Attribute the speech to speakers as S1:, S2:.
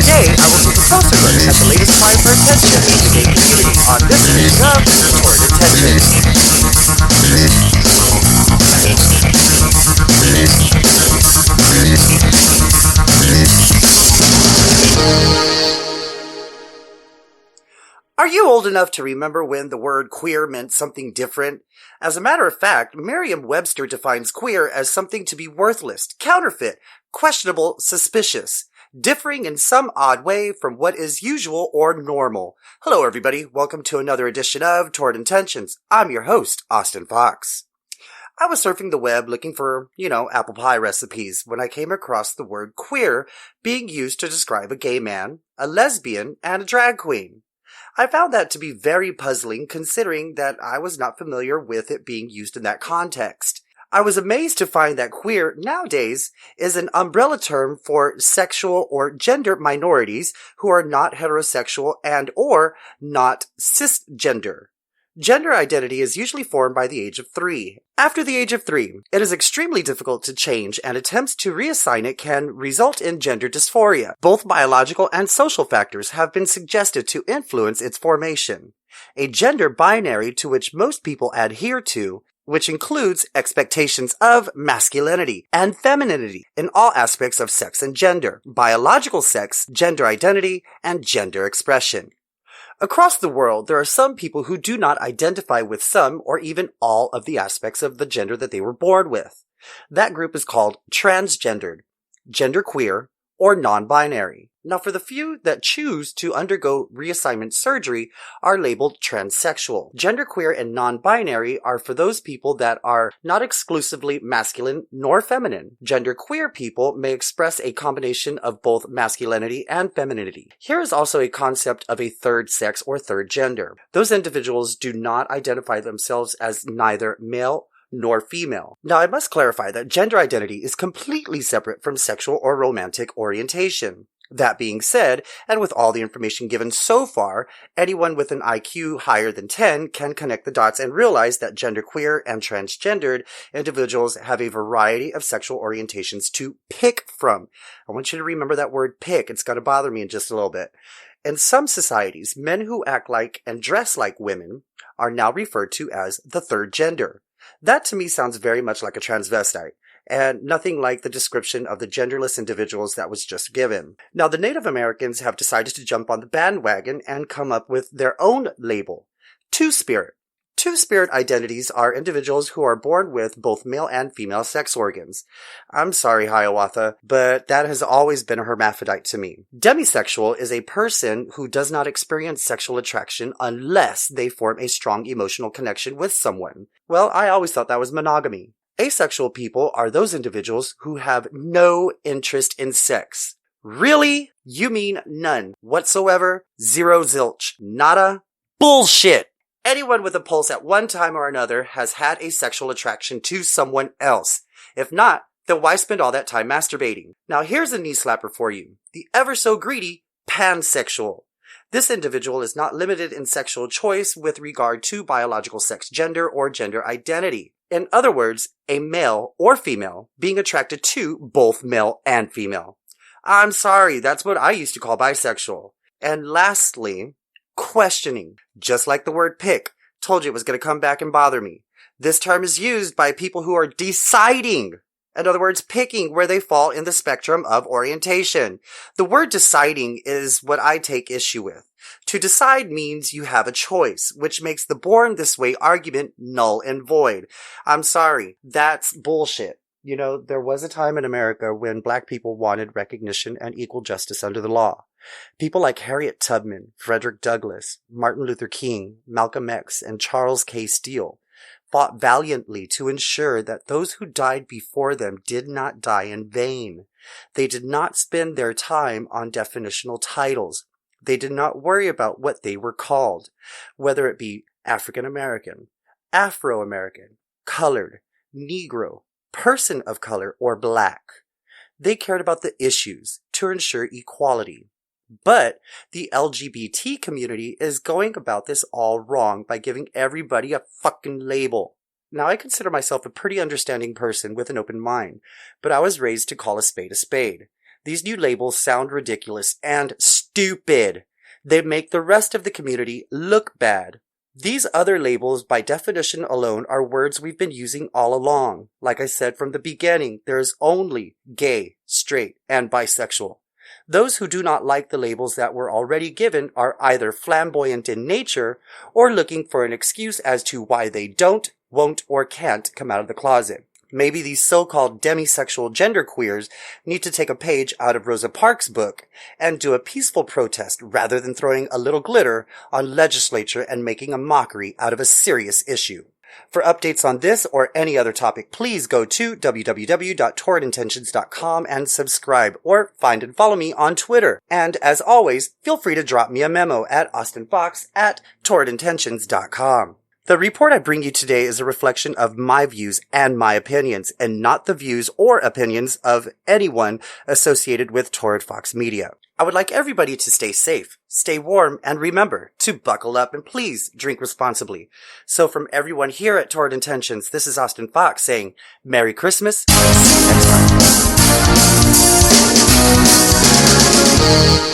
S1: Today, I will take a closer look at the latest cry for attention in the gay community on this edition of Toward Attention. Are you old enough to remember when the word queer meant something different? As a matter of fact, Merriam-Webster defines queer as something to be worthless, counterfeit, questionable, suspicious, differing in some odd way from what is usual or normal. Hello everybody, welcome to another edition of Toward Intentions. I'm your host, Austin Fox. I was surfing the web looking for, apple pie recipes when I came across the word queer being used to describe a gay man, a lesbian, and a drag queen. I found that to be very puzzling considering that I was not familiar with it being used in that context. I was amazed to find that queer nowadays is an umbrella term for sexual or gender minorities who are not heterosexual and or not cisgender. Gender identity is usually formed by the age of 3. After the age of 3, it is extremely difficult to change, and attempts to reassign it can result in gender dysphoria. Both biological and social factors have been suggested to influence its formation. A gender binary to which most people adhere to, which includes expectations of masculinity and femininity in all aspects of sex and gender, biological sex, gender identity, and gender expression. Across the world, there are some people who do not identify with some or even all of the aspects of the gender that they were born with. That group is called transgendered, genderqueer, or non-binary. Now, for the few that choose to undergo reassignment surgery are labeled transsexual. Genderqueer and non-binary are for those people that are not exclusively masculine nor feminine. Genderqueer people may express a combination of both masculinity and femininity. Here is also a concept of a third sex or third gender. Those individuals do not identify themselves as neither male nor female. Now, I must clarify that gender identity is completely separate from sexual or romantic orientation. That being said, and with all the information given so far, anyone with an IQ higher than 10 can connect the dots and realize that genderqueer and transgendered individuals have a variety of sexual orientations to pick from. I want you to remember that word pick. It's going to bother me in just a little bit. In some societies, men who act like and dress like women are now referred to as the third gender. That to me sounds very much like a transvestite, and nothing like the description of the genderless individuals that was just given. Now, the Native Americans have decided to jump on the bandwagon and come up with their own label, Two-Spirit. Two-Spirit identities are individuals who are born with both male and female sex organs. I'm sorry, Hiawatha, but that has always been a hermaphrodite to me. Demisexual is a person who does not experience sexual attraction unless they form a strong emotional connection with someone. Well, I always thought that was monogamy. Asexual people are those individuals who have no interest in sex. Really? You mean none whatsoever? Zero zilch. Nada? Bullshit! Anyone with a pulse at one time or another has had a sexual attraction to someone else. If not, then why spend all that time masturbating? Now here's a knee slapper for you. The ever so greedy pansexual. This individual is not limited in sexual choice with regard to biological sex, gender, or gender identity. In other words, a male or female being attracted to both male and female. I'm sorry, that's what I used to call bisexual. And lastly, questioning. Just like the word pick. Told you it was going to come back and bother me. This term is used by people who are deciding. In other words, picking where they fall in the spectrum of orientation. The word deciding is what I take issue with. To decide means you have a choice, which makes the born this way argument null and void. I'm sorry, that's bullshit. There was a time in America when black people wanted recognition and equal justice under the law. People like Harriet Tubman, Frederick Douglass, Martin Luther King, Malcolm X, and Charles K. Steele fought valiantly to ensure that those who died before them did not die in vain. They did not spend their time on definitional titles. They did not worry about what they were called, whether it be African American, Afro-American, colored, Negro, person of color, or black. They cared about the issues to ensure equality. But the LGBT community is going about this all wrong by giving everybody a fucking label. Now, I consider myself a pretty understanding person with an open mind, but I was raised to call a spade a spade. These new labels sound ridiculous and stupid. They make the rest of the community look bad. These other labels, by definition alone, are words we've been using all along. Like I said from the beginning, there is only gay, straight, and bisexual. Those who do not like the labels that were already given are either flamboyant in nature or looking for an excuse as to why they don't, won't, or can't come out of the closet. Maybe these so-called demisexual genderqueers need to take a page out of Rosa Parks' book and do a peaceful protest rather than throwing a little glitter on legislature and making a mockery out of a serious issue. For updates on this or any other topic, please go to www.torridintentions.com and subscribe, or find and follow me on Twitter. And as always, feel free to drop me a memo at austinfox@torridintentions.com. The report I bring you today is a reflection of my views and my opinions, and not the views or opinions of anyone associated with Torrid Fox Media. I would like everybody to stay safe, stay warm, and remember to buckle up and please drink responsibly. So from everyone here at Torrid Intentions, this is Austin Fox saying Merry Christmas. See you next time.